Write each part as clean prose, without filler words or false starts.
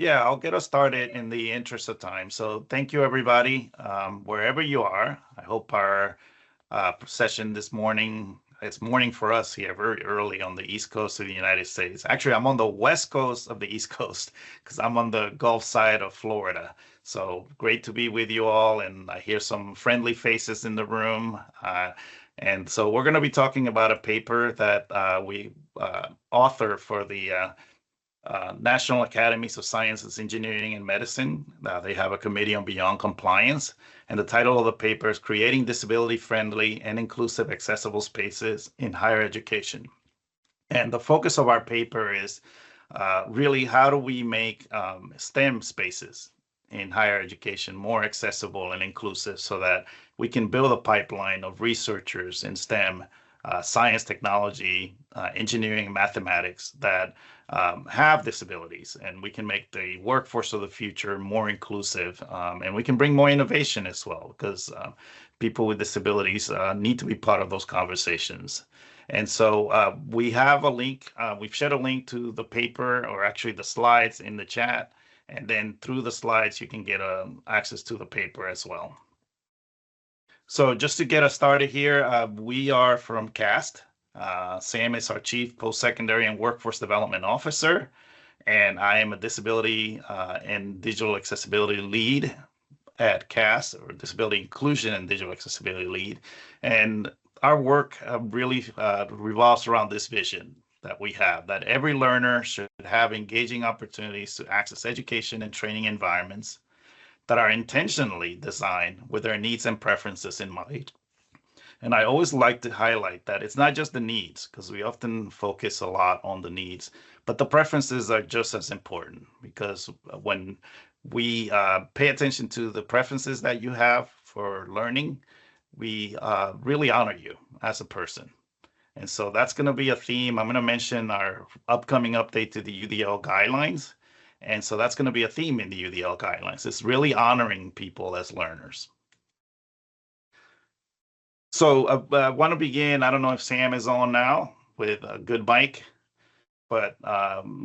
Yeah, I'll get us started in the interest of time. So thank you, everybody, wherever you are. I hope our session this morning, it's morning for us here, very early on the East Coast of the United States. Actually, I'm on the West Coast of the East Coast because I'm on the Gulf side of Florida. So great to be with you all. And I hear some friendly faces in the room. And so we're going to be talking about a paper that we author for the National Academies of Sciences, Engineering, and Medicine. They have a committee on beyond compliance. And the title of the paper is Creating Disability-Friendly and Inclusive Accessible Spaces in Higher Education. And the focus of our paper is really how do we make STEM spaces in higher education more accessible and inclusive so that we can build a pipeline of researchers in STEM, science, technology, engineering, and mathematics that have disabilities, and we can make the workforce of the future more inclusive, and we can bring more innovation as well, because people with disabilities need to be part of those conversations. And so we have a link, we've shared a link to the paper, or actually the slides, in the chat, and then through the slides you can get access to the paper as well. So just to get us started here, we are from CAST. Sam is our Chief Postsecondary and Workforce Development Officer, and I am a Disability and Digital Accessibility Lead at CAST, or Disability Inclusion and Digital Accessibility Lead. And our work really revolves around this vision that we have, that every learner should have engaging opportunities to access education and training environments that are intentionally designed with their needs and preferences in mind. And I always like to highlight that it's not just the needs, because we often focus a lot on the needs, but the preferences are just as important, because when we pay attention to the preferences that you have for learning, we really honor you as a person. And so that's going to be a theme. I'm going to mention our upcoming update to the UDL guidelines. And so that's going to be a theme in the UDL guidelines. It's really honoring people as learners. So I want to begin. I don't know if Sam is on now with a good mic, but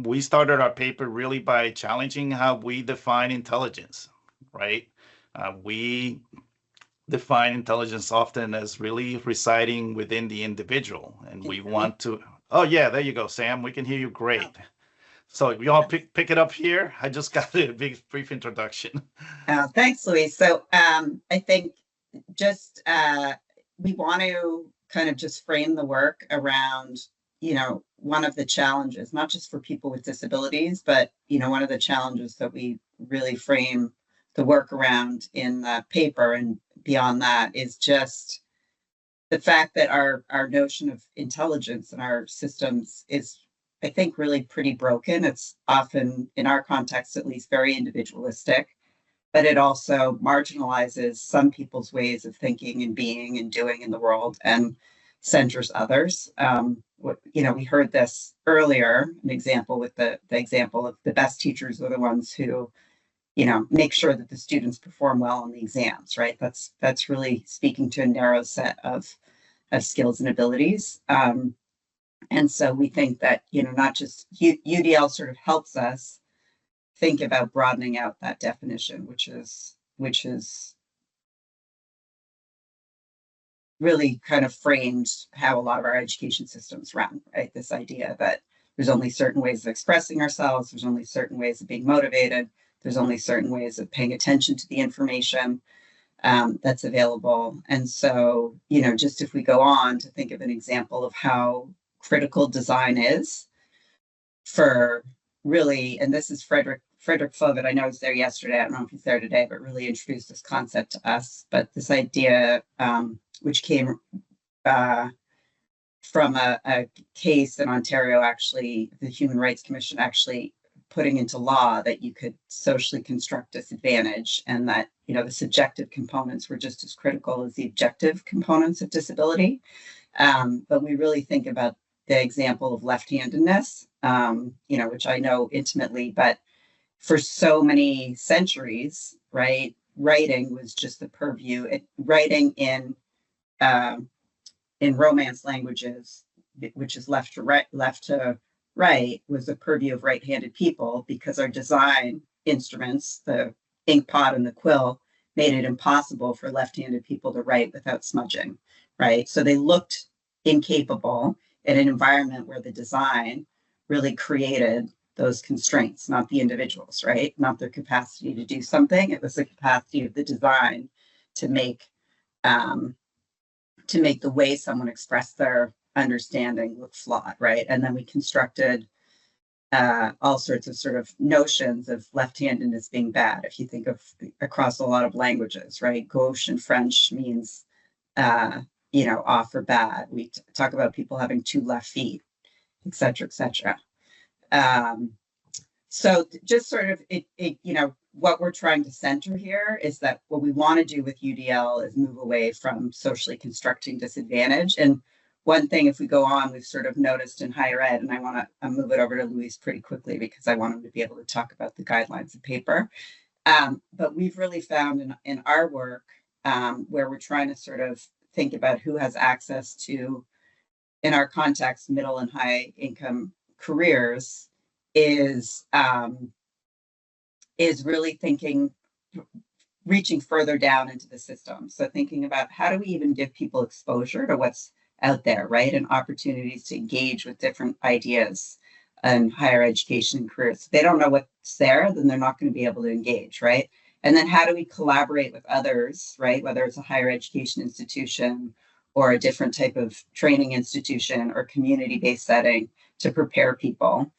we started our paper really by challenging how we define intelligence, right? We define intelligence often as really residing within the individual, and we want to. Oh yeah, there you go, Sam. We can hear you great. So you all pick it up here. I just got a brief introduction. Thanks, Luis. So I think just we want to kind of just frame the work around, one of the challenges, not just for people with disabilities, but, one of the challenges that we really frame the work around in the paper and beyond that is just the fact that our notion of intelligence in our systems is, I think, really pretty broken. It's often, in our context at least, very individualistic, but it also marginalizes some people's ways of thinking and being and doing in the world and centers others. We heard this earlier, an example with the example of the best teachers are the ones who, make sure that the students perform well on the exams, right? That's really speaking to a narrow set of skills and abilities. And so we think that, not just UDL sort of helps us think about broadening out that definition, which is really kind of framed how a lot of our education systems run, right? This idea that there's only certain ways of expressing ourselves, there's only certain ways of being motivated, there's only certain ways of paying attention to the information that's available. And so, just if we go on to think of an example of how critical design is for really, and this is Frederick Fovitt, I know he's there yesterday, I don't know if he's there today, but really introduced this concept to us. But this idea, which came from a case in Ontario, actually, the Human Rights Commission actually putting into law that you could socially construct disadvantage, and that, the subjective components were just as critical as the objective components of disability. But we really think about the example of left-handedness, which I know intimately, but for so many centuries, right, writing was just the purview. Writing in Romance languages, which is left to right, was the purview of right-handed people because our design instruments, the ink pot and the quill, made it impossible for left-handed people to write without smudging, right? So they looked incapable in an environment where the design really created those constraints, not the individuals, right? Not their capacity to do something. It was the capacity of the design to make um, to make the way someone expressed their understanding look flawed, right? And then we constructed all sorts of sort of notions of left-handedness being bad. If you think of across a lot of languages, right? Gauche in French means, uh, off or bad. We talk about people having two left feet, et cetera, et cetera. Um, so just sort of what we're trying to center here is that what we want to do with UDL is move away from socially constructing disadvantage. And one thing, if we go on, we've sort of noticed in higher ed, and I want to move it over to Luis pretty quickly because I want him to be able to talk about the guidelines of paper. But we've really found in our work where we're trying to sort of think about who has access to, in our context, middle and high income careers, is really thinking, reaching further down into the system. So thinking about how do we even give people exposure to what's out there, right? And opportunities to engage with different ideas and higher education and careers. If they don't know what's there, then they're not going to be able to engage, right? And then how do we collaborate with others, right? Whether it's a higher education institution or a different type of training institution or community-based setting to prepare people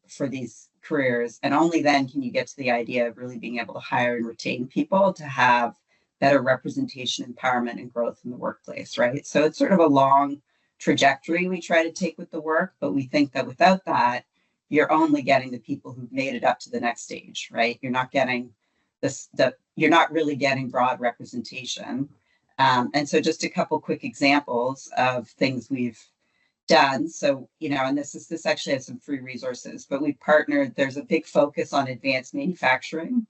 for these careers. And only then can you get to the idea of really being able to hire and retain people to have better representation, empowerment, and growth in the workplace, right? So it's sort of a long trajectory we try to take with the work, but we think that without that, you're only getting the people who've made it up to the next stage, right? You're not getting you're not really getting broad representation. And so just a couple quick examples of things we've done. So, and this actually has some free resources, but we partnered, there's a big focus on advanced manufacturing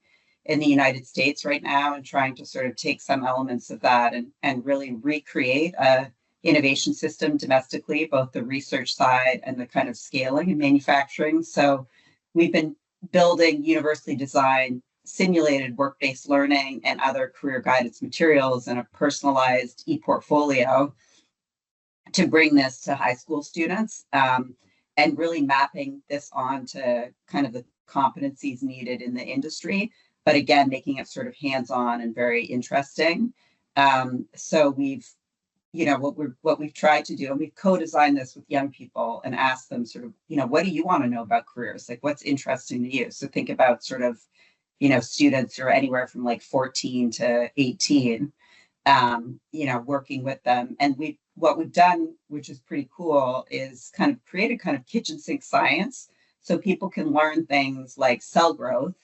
in the United States right now and trying to sort of take some elements of that and really recreate a innovation system domestically, both the research side and the kind of scaling and manufacturing. So we've been building universally designed simulated work-based learning and other career guidance materials and a personalized e-portfolio to bring this to high school students and really mapping this onto kind of the competencies needed in the industry, but again, making it sort of hands-on and very interesting. So we've, what we've tried to do, and we've co-designed this with young people and asked them sort of, what do you want to know about careers? Like what's interesting to you? So think about sort of, students who are anywhere from like 14 to 18, working with them. And what we've done, which is pretty cool, is kind of create a kind of kitchen sink science so people can learn things like cell growth,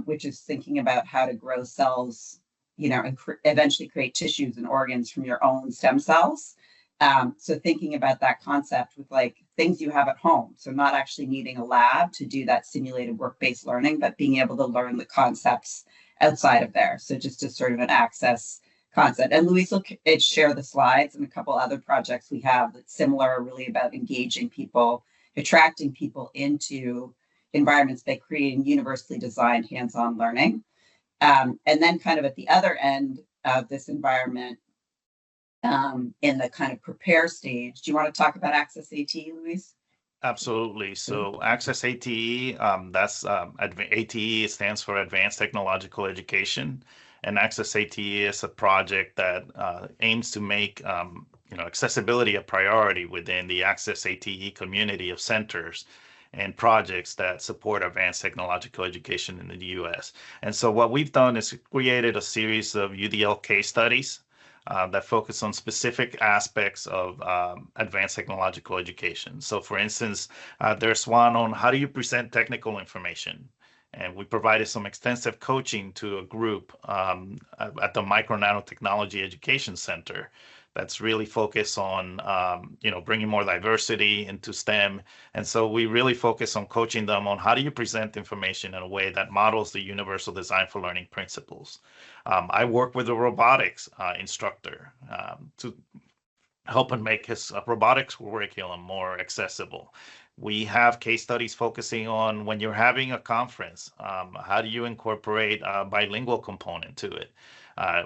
which is thinking about how to grow cells, and eventually create tissues and organs from your own stem cells. So thinking about that concept with like things you have at home. So not actually needing a lab to do that simulated work-based learning, but being able to learn the concepts outside of there. So just as sort of an access concept. And Luis will share the slides and a couple other projects we have that's similar, really about engaging people, attracting people into environments by creating universally designed hands-on learning. And then kind of at the other end of this environment, in the kind of prepare stage, do you want to talk about Access AT, Luis? Absolutely. So Access ATE, that's ATE stands for Advanced Technological Education, and Access ATE is a project that aims to make accessibility a priority within the Access ATE community of centers and projects that support advanced technological education in the U.S. And so what we've done is created a series of UDL case studies that focus on specific aspects of advanced technological education. So for instance, there's one on how do you present technical information? And we provided some extensive coaching to a group at the Micro Nanotechnology Education Center that's really focused on, bringing more diversity into STEM. And so we really focus on coaching them on how do you present information in a way that models the universal design for learning principles. I work with a robotics instructor to help and make his robotics curriculum more accessible. We have case studies focusing on when you're having a conference, how do you incorporate a bilingual component to it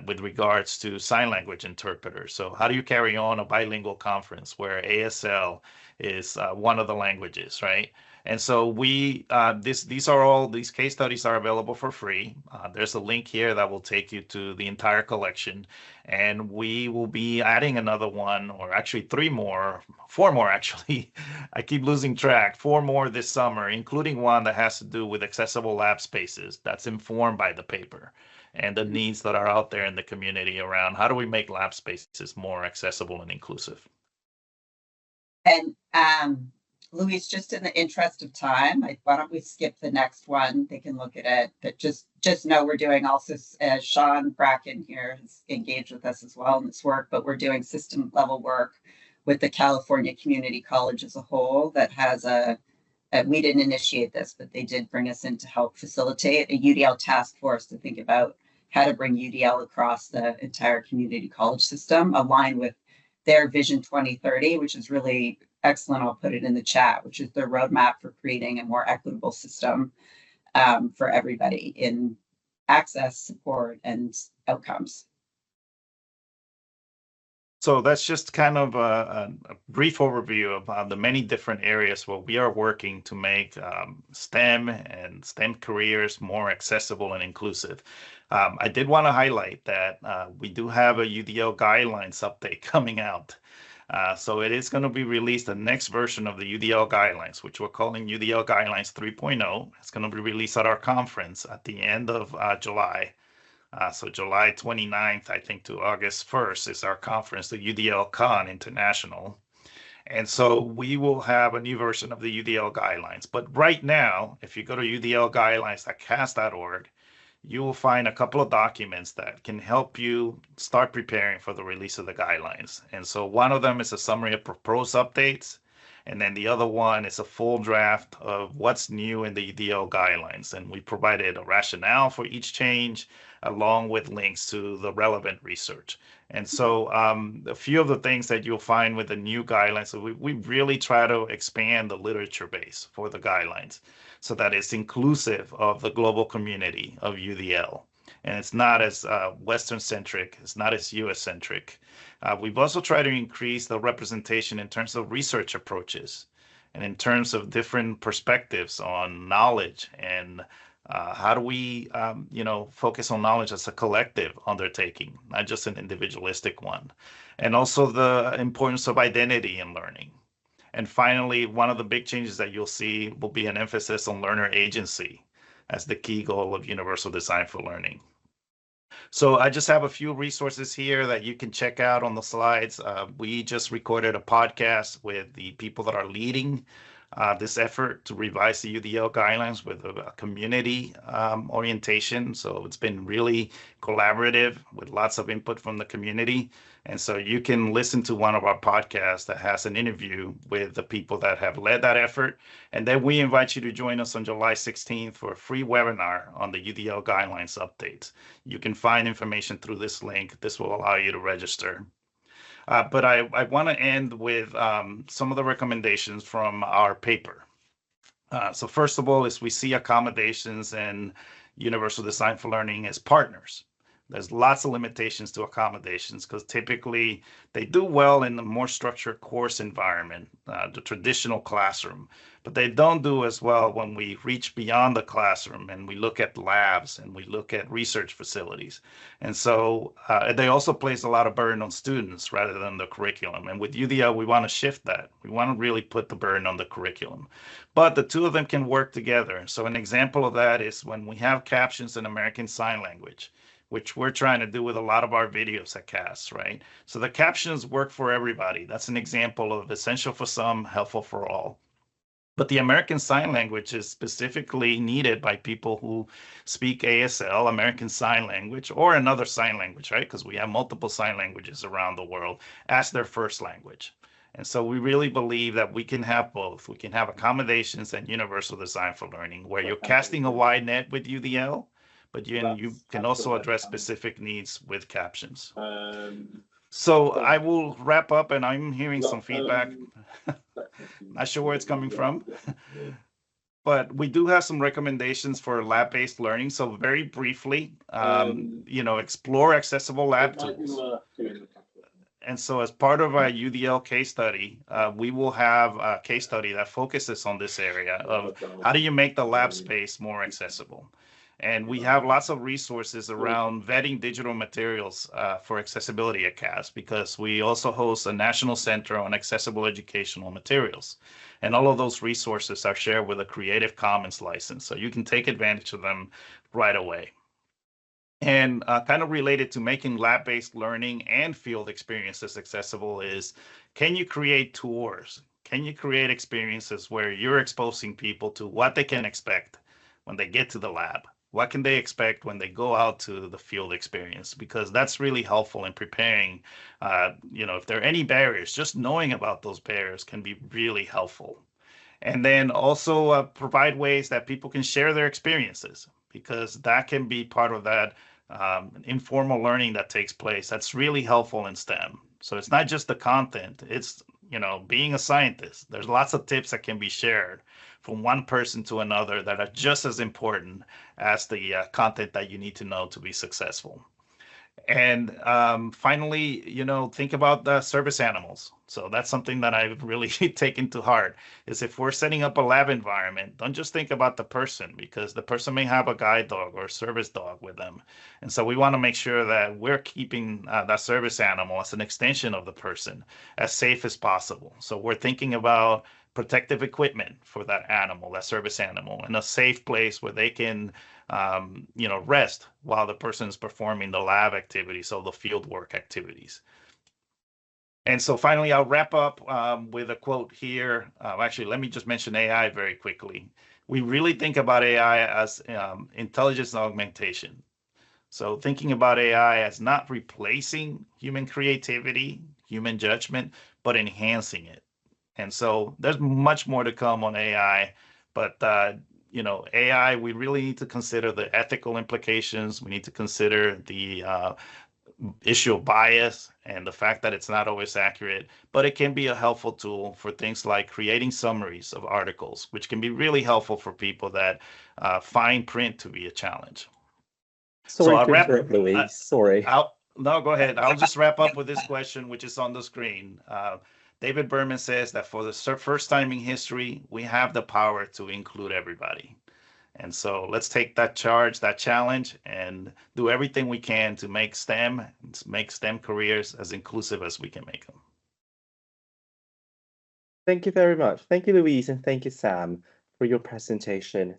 with regards to sign language interpreters? So how do you carry on a bilingual conference where ASL is one of the languages, right? And so these case studies are available for free. There's a link here that will take you to the entire collection, and we will be adding another one, or actually four more actually. I keep losing track. Four more this summer, including one that has to do with accessible lab spaces that's informed by the paper and the needs that are out there in the community around how do we make lab spaces more accessible and inclusive. And Luis, just in the interest of time, why don't we skip the next one? They can look at it, but just know we're doing also, Sean Bracken here has engaged with us as well in this work, but we're doing system level work with the California Community College as a whole that has we didn't initiate this, but they did bring us in to help facilitate a UDL task force to think about how to bring UDL across the entire community college system, aligned with their Vision 2030, which is really excellent. I'll put it in the chat, which is their roadmap for creating a more equitable system for everybody in access, support, and outcomes. So that's just kind of a brief overview of the many different areas where we are working to make STEM and STEM careers more accessible and inclusive. I did want to highlight that we do have a UDL guidelines update coming out. So it is going to be released, the next version of the UDL guidelines, which we're calling UDL Guidelines 3.0. It's going to be released at our conference at the end of July. So July 29th, I think, to August 1st is our conference, the UDL Con International. And so we will have a new version of the UDL guidelines. But right now, if you go to udlguidelines.cas.org, you will find a couple of documents that can help you start preparing for the release of the guidelines. And so one of them is a summary of proposed updates. And then the other one is a full draft of what's new in the UDL guidelines. And we provided a rationale for each change, along with links to the relevant research. And so a few of the things that you'll find with the new guidelines, so we really try to expand the literature base for the guidelines so that it's inclusive of the global community of UDL. And it's not as Western-centric, it's not as US-centric. We've also tried to increase the representation in terms of research approaches and in terms of different perspectives on knowledge and how do we, focus on knowledge as a collective undertaking, not just an individualistic one, and also the importance of identity in learning. And finally, one of the big changes that you'll see will be an emphasis on learner agency as the key goal of universal design for learning. So I just have a few resources here that you can check out on the slides. We just recorded a podcast with the people that are leading this effort to revise the UDL guidelines with a community orientation. So it's been really collaborative with lots of input from the community. And so you can listen to one of our podcasts that has an interview with the people that have led that effort. And then we invite you to join us on July 16th for a free webinar on the UDL guidelines updates. You can find information through this link. This will allow you to register. But I want to end with some of the recommendations from our paper. So first of all, is we see accommodations and universal design for learning as partners. There's lots of limitations to accommodations because typically they do well in the more structured course environment, the traditional classroom, but they don't do as well when we reach beyond the classroom and we look at labs and we look at research facilities. And so they also place a lot of burden on students rather than the curriculum. And with UDL, we want to shift that. We want to really put the burden on the curriculum. But the two of them can work together. So an example of that is when we have captions in American Sign Language, which we're trying to do with a lot of our videos at CAS, right? So the captions work for everybody. That's an example of essential for some, helpful for all. But the American Sign Language is specifically needed by people who speak ASL, American Sign Language, or another sign language, right? Because we have multiple sign languages around the world as their first language. And so we really believe that we can have both. We can have accommodations and universal design for learning, where you're casting a wide net with UDL, but you can also address specific needs with captions. So I will wrap up, and I'm hearing some feedback. Not sure where it's coming from. But we do have some recommendations for lab-based learning. So very briefly, explore accessible lab tools. And so as part of our UDL case study, we will have a case study that focuses on this area of how do you make the lab space more accessible. And we have lots of resources around vetting digital materials for accessibility at CAS, because we also host a national center on accessible educational materials. And all of those resources are shared with a Creative Commons license, so you can take advantage of them right away. And kind of related to making lab-based learning and field experiences accessible is, can you create tours? Can you create experiences where you're exposing people to what they can expect when they get to the lab? What can they expect when they go out to the field experience? Because that's really helpful in preparing. If there are any barriers, just knowing about those barriers can be really helpful. And then also provide ways that people can share their experiences, because that can be part of that informal learning that takes place. That's really helpful in STEM. So it's not just the content, it's, being a scientist. There's lots of tips that can be shared from one person to another that are just as important as the content that you need to know to be successful. And finally, think about the service animals. So that's something that I've really taken to heart, is if we're setting up a lab environment, don't just think about the person, because the person may have a guide dog or a service dog with them. And so we want to make sure that we're keeping that service animal as an extension of the person as safe as possible. So we're thinking about protective equipment for that animal, that service animal, in a safe place where they can rest while the person is performing the lab activities, so the field work activities. And so finally, I'll wrap up with a quote here. Actually, let me just mention AI very quickly. We really think about AI as intelligence augmentation. So thinking about AI as not replacing human creativity, human judgment, but enhancing it. And so there's much more to come on AI, but AI, we really need to consider the ethical implications. We need to consider the issue of bias and the fact that it's not always accurate, but it can be a helpful tool for things like creating summaries of articles, which can be really helpful for people that find print to be a challenge. Sorry to interrupt, Luis. Sorry. No, go ahead. I'll just wrap up with this question, which is on the screen. David Berman says that for the first time in history, we have the power to include everybody. And so let's take that charge, that challenge, and do everything we can to make STEM careers as inclusive as we can make them. Thank you very much. Thank you, Luis, and thank you, Sam, for your presentation.